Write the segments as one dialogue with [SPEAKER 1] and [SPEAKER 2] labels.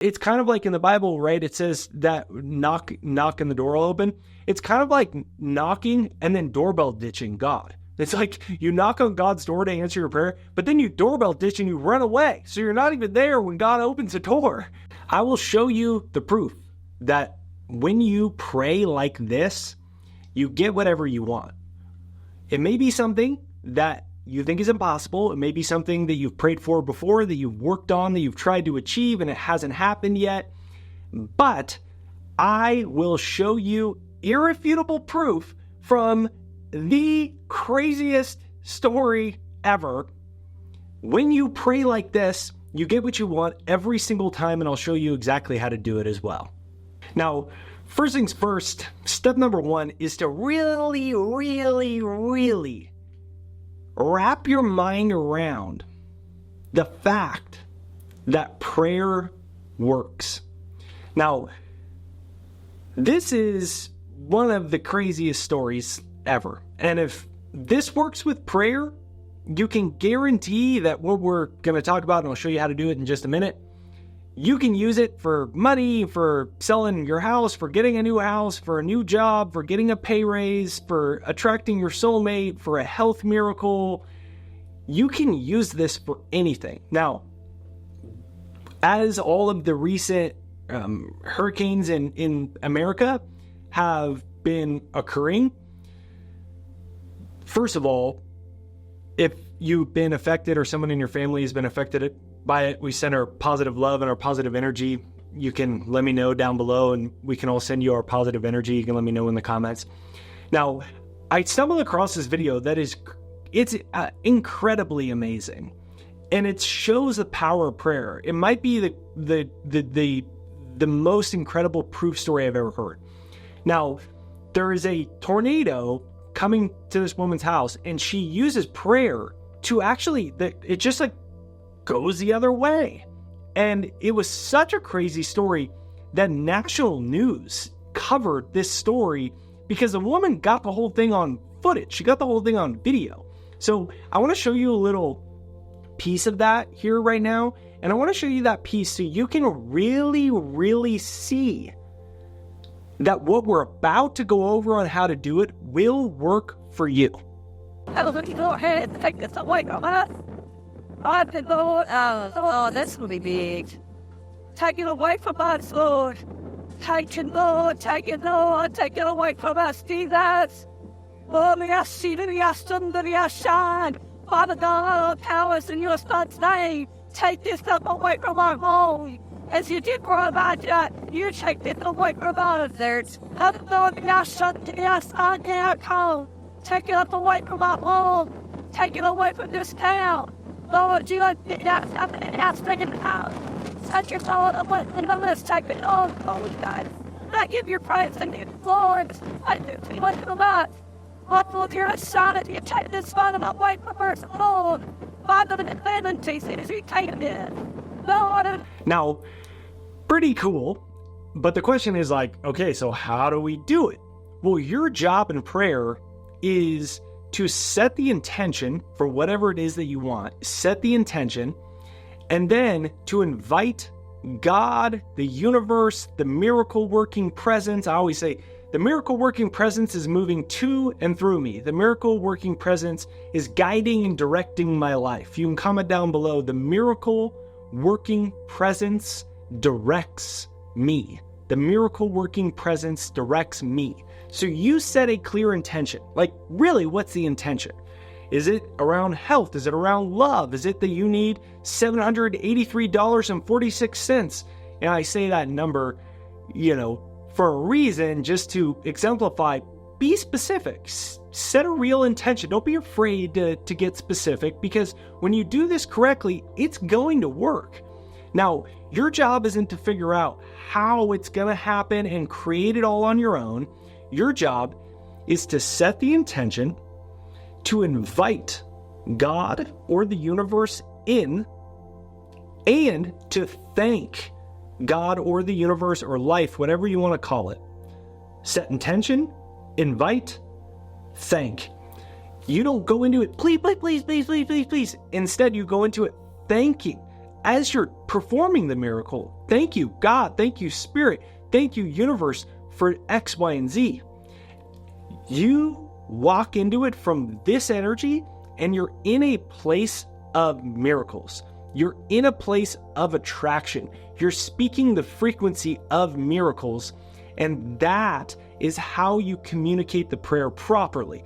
[SPEAKER 1] It's kind of like in the Bible, right? It says that knock and the door will open. It's kind of like knocking and then doorbell ditching God. It's like you knock on God's door to answer your prayer, but then you doorbell ditch and you run away. So you're not even there when God opens the door. I will show you the proof that when you pray like this, you get whatever you want. It may be something that you think is impossible. It may be something that you've prayed for before, that you've worked on, that you've tried to achieve, and it hasn't happened yet. But I will show you irrefutable proof from the craziest story ever. When you pray like this, you get what you want every single time, and I'll show you exactly how to do it as well. Now, first things first, step number 1 is to really wrap your mind around the fact that prayer works. Now, this is one of the craziest stories ever. And if this works with prayer, you can guarantee that what we're going to talk about, and I'll show you how to do it in just a minute, you can use it for money, for selling your house, for getting a new house, for a new job, for getting a pay raise, for attracting your soulmate, for a health miracle. You can use this for anything. Now, as all of the recent hurricanes in America have been occurring, first of all, if you've been affected or someone in your family has been affected by it, we send our positive love and our positive energy. You can let me know down below, and we can all send you our positive energy. You can let me know in the comments. Now, I stumbled across this video that it's incredibly amazing, and it shows the power of prayer. It might be the most incredible proof story I've ever heard. Now, there is a tornado coming to this woman's house, and she uses prayer to actually, it just like goes the other way. And it was such a crazy story that national news covered this story because the woman got the whole thing on footage. She got the whole thing on video. So I want to show you a little piece of that here right now. And I want to show you that piece so you can really see that what we're about to go over on how to do it will work for you.
[SPEAKER 2] Go ahead, take this away from us. Oh, this will be big. Take it away from us, Lord. Take it, Lord. Take it, Lord. Take it away from us, Jesus. Oh, may I see that I stand, that I shine. Father God, powers in your Son's name. Take this stuff away from our home. As you did for Elijah, you take this away from us. Father God, may I shut to us on our home. Take it up away from our home. Take it away from this town. Lord, you have been aspect in the house. Set your soul away from the list. Take it all, Lord God. I give you praise and you, Lord. I do too much of that. Lord, you're a son, and you take this Father away from us, Lord. Father, the clemency as you take it. Lord.
[SPEAKER 1] Now, pretty cool, but the question is like, okay, so how do we do it? Well, your job in prayer is to set the intention for whatever it is that you want. Set the intention, and then to invite God, the universe, the miracle-working presence. I always say, the miracle-working presence is moving to and through me. The miracle-working presence is guiding and directing my life. You can comment down below. The miracle-working presence directs me. The miracle-working presence directs me. So you set a clear intention. Like, really, what's the intention? Is it around health? Is it around love? Is it that you need $783.46? And I say that number, for a reason, just to exemplify. Be specific. Set a real intention. Don't be afraid to get specific, because when you do this correctly, it's going to work. Now, your job isn't to figure out how it's going to happen and create it all on your own. Your job is to set the intention, to invite God or the universe in, and to thank God or the universe or life, whatever you want to call it. Set intention, invite, thank. You don't go into it, please. Instead, you go into it thanking, as you're performing the miracle, thank you, God, thank you, Spirit, thank you, universe, for X, Y, and Z. You walk into it from this energy, and you're in a place of miracles. You're in a place of attraction. You're speaking the frequency of miracles, and that is how you communicate the prayer properly.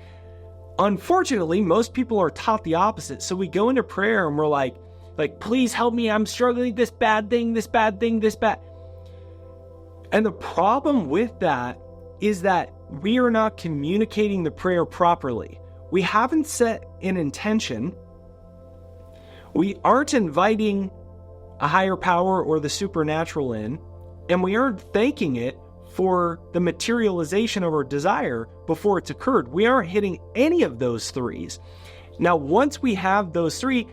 [SPEAKER 1] Unfortunately, most people are taught the opposite. So we go into prayer and we're like, please help me. I'm struggling this bad thing, this bad thing, this bad. And the problem with that is that we are not communicating the prayer properly. We haven't set an intention. We aren't inviting a higher power or the supernatural in, and we aren't thanking it for the materialization of our desire before it's occurred. We aren't hitting any of those threes. Now, once we have those three,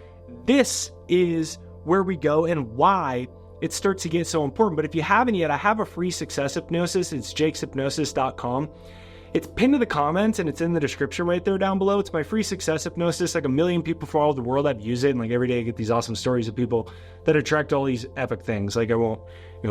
[SPEAKER 1] this is where we go and why it starts to get so important. But if you haven't yet, I have a free success hypnosis. It's jakeshypnosis.com. It's pinned to the comments and it's in the description right there down below. It's my free success hypnosis. Like 1 million people from all over the world have used it. And like every day I get these awesome stories of people that attract all these epic things. Like I won't,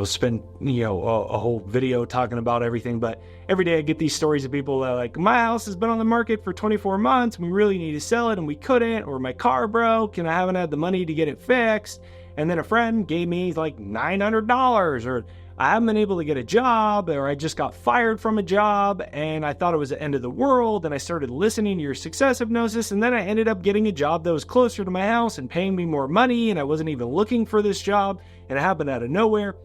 [SPEAKER 1] spend, a whole video talking about everything. But every day I get these stories of people that are like, my house has been on the market for 24 months. We really need to sell it and we couldn't. Or my car broke and I haven't had the money to get it fixed. And then a friend gave me like $900, or I haven't been able to get a job, or I just got fired from a job and I thought it was the end of the world. And I started listening to your success hypnosis. And then I ended up getting a job that was closer to my house and paying me more money. And I wasn't even looking for this job, and it happened out of nowhere.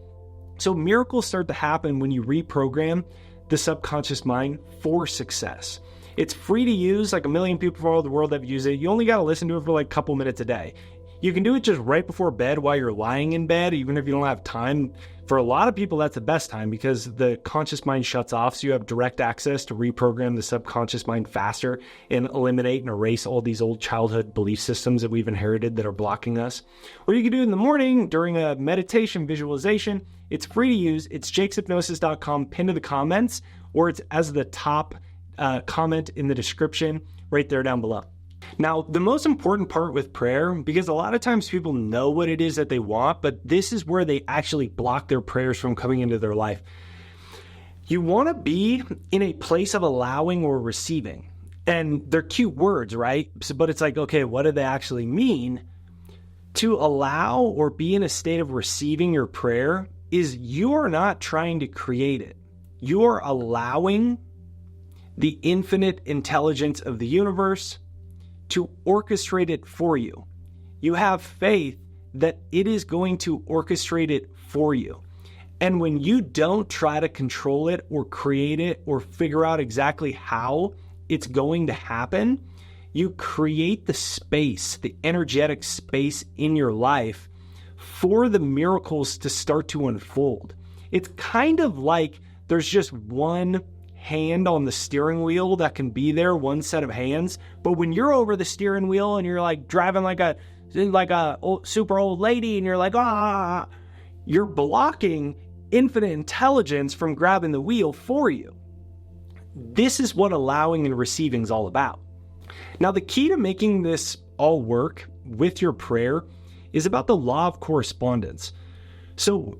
[SPEAKER 1] So miracles start to happen when you reprogram the subconscious mind for success. It's free to use. Like 1 million people from all over the world have used it. You only got to listen to it for like a couple minutes a day. You can do it just right before bed while you're lying in bed, even if you don't have time. For a lot of people, that's the best time because the conscious mind shuts off, so you have direct access to reprogram the subconscious mind faster and eliminate and erase all these old childhood belief systems that we've inherited that are blocking us. Or you can do it in the morning during a meditation visualization. It's free to use. It's jakeshypnosis.com, pinned to the comments, or it's as the top comment in the description right there down below. Now, the most important part with prayer, because a lot of times people know what it is that they want, but this is where they actually block their prayers from coming into their life. You want to be in a place of allowing or receiving. And they're cute words, right? But it's like, okay, what do they actually mean? To allow or be in a state of receiving your prayer is you are not trying to create it. You are allowing the infinite intelligence of the universe to orchestrate it for you. You have faith that it is going to orchestrate it for you. And when you don't try to control it or create it or figure out exactly how it's going to happen, you create the space, the energetic space in your life for the miracles to start to unfold. It's kind of like there's just one hand on the steering wheel that can be there, one set of hands. But when you're over the steering wheel and you're like driving like a super old lady and you're like, you're blocking infinite intelligence from grabbing the wheel for you. This is what allowing and receiving is all about. Now, the key to making this all work with your prayer is about the law of correspondence. So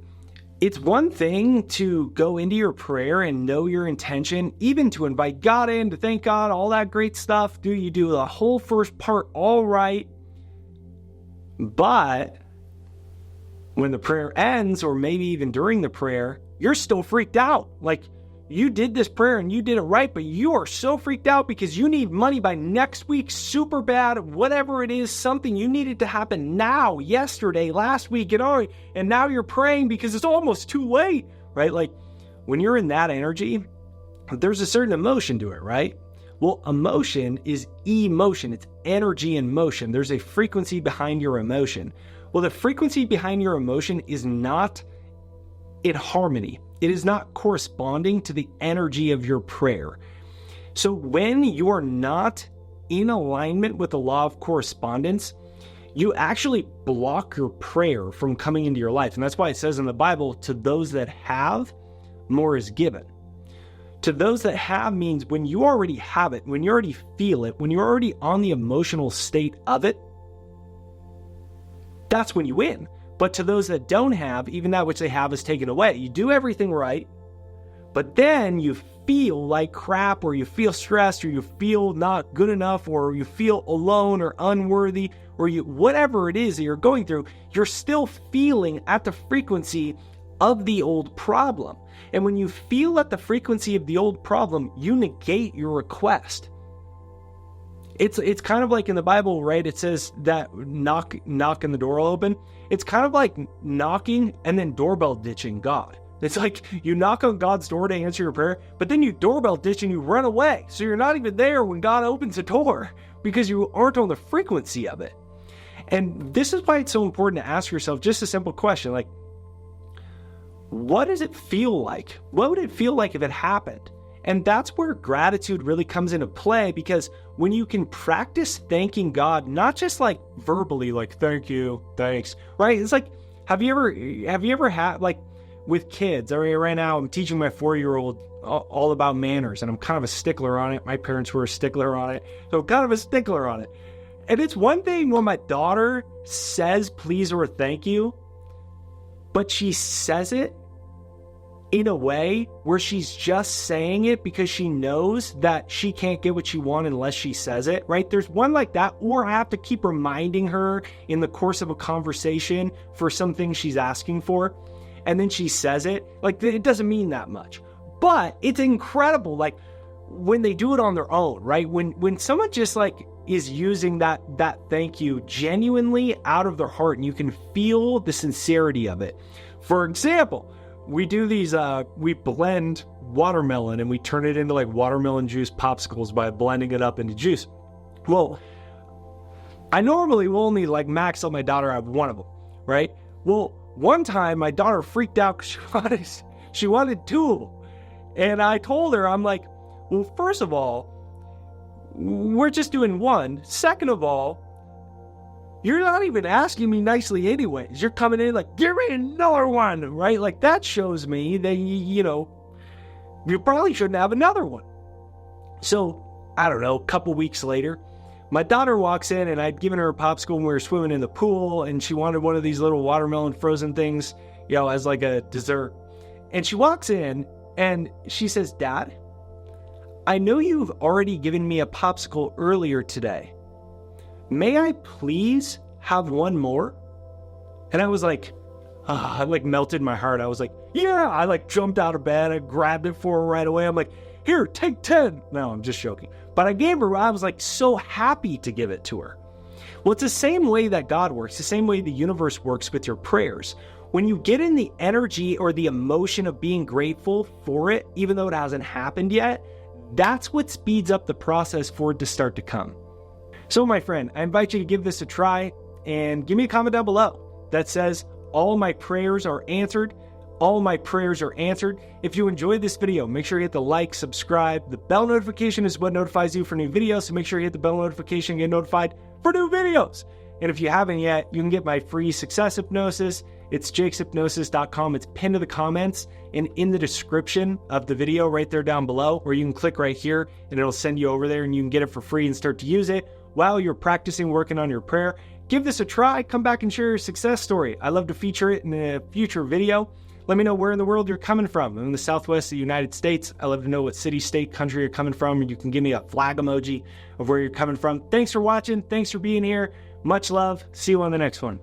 [SPEAKER 1] it's one thing to go into your prayer and know your intention, even to invite God in, to thank God, all that great stuff. You do the whole first part all right. But when the prayer ends, or maybe even during the prayer, you're still freaked out. Like, you did this prayer and you did it right, but you are so freaked out because you need money by next week, super bad, whatever it is, something you needed to happen now, yesterday, last week, and now you're praying because it's almost too late, right? Like, when you're in that energy, there's a certain emotion to it, right? Well, emotion is emotion. It's energy in motion. There's a frequency behind your emotion. Well, the frequency behind your emotion is not in harmony. It is not corresponding to the energy of your prayer. So when you are not in alignment with the law of correspondence, you actually block your prayer from coming into your life. And that's why it says in the Bible, to those that have, more is given. To those that have means when you already have it, when you already feel it, when you're already on the emotional state of it, that's when you win. But to those that don't have, even that which they have is taken away. You do everything right, but then you feel like crap, or you feel stressed, or you feel not good enough, or you feel alone or unworthy, or whatever it is that you're going through, you're still feeling at the frequency of the old problem. And when you feel at the frequency of the old problem, you negate your request. It's kind of like in the Bible, right? It says that knock and the door will open. It's kind of like knocking and then doorbell ditching God. It's like you knock on God's door to answer your prayer, but then you doorbell ditch and you run away. So you're not even there when God opens the door because you aren't on the frequency of it. And this is why it's so important to ask yourself just a simple question, like, what does it feel like? What would it feel like if it happened? And that's where gratitude really comes into play, because when you can practice thanking God, not just like verbally, like, thank you, thanks, right? It's like, have you ever had, like, with kids, right now I'm teaching my 4-year-old all about manners, and I'm kind of a stickler on it. My parents were a stickler on it, so I'm kind of a stickler on it. And it's one thing when my daughter says please or thank you, but she says it in a way where she's just saying it because she knows that she can't get what she wants unless she says it, right? There's one like that, or I have to keep reminding her in the course of a conversation for something she's asking for, and then she says it. Like, it doesn't mean that much, but it's incredible, like, when they do it on their own, right? When someone just, like, is using that thank you genuinely out of their heart, and you can feel the sincerity of it. For example, we do these, we blend watermelon and we turn it into like watermelon juice popsicles by blending it up into juice. Well, I normally will only like max let my daughter have one of them, right? Well, one time my daughter freaked out because she wanted 2 of them. And I told her, I'm like, well, first of all, we're just doing 1. Second of all, you're not even asking me nicely anyways. You're coming in like, give me another one, right? Like, that shows me that, you probably shouldn't have another one. So, I don't know, a couple weeks later, my daughter walks in, and I'd given her a popsicle when we were swimming in the pool, and she wanted one of these little watermelon frozen things, as like a dessert. And she walks in, and she says, Dad, I know you've already given me a popsicle earlier today. May I please have one more? And I was like, I like melted my heart. I was like, yeah. I like jumped out of bed. I grabbed it for her right away. I'm like, here, take 10. No, I'm just joking. But I was like so happy to give it to her. Well, it's the same way that God works, the same way the universe works with your prayers. When you get in the energy or the emotion of being grateful for it, even though it hasn't happened yet, that's what speeds up the process for it to start to come. So, my friend, I invite you to give this a try and give me a comment down below that says, all my prayers are answered. All my prayers are answered. If you enjoyed this video, make sure you hit the like, subscribe. The bell notification is what notifies you for new videos, so make sure you hit the bell notification and get notified for new videos. And if you haven't yet, you can get my free success hypnosis. It's jakeshypnosis.com. It's pinned to the comments and in the description of the video right there down below, or you can click right here and it'll send you over there and you can get it for free and start to use it while you're practicing working on your prayer. Give this a try. Come back and share your success story. I love to feature it in a future video. Let me know where in the world you're coming from. I'm in the Southwest of the United States. I love to know what city, state, country you're coming from. And you can give me a flag emoji of where you're coming from. Thanks for watching. Thanks for being here. Much love. See you on the next one.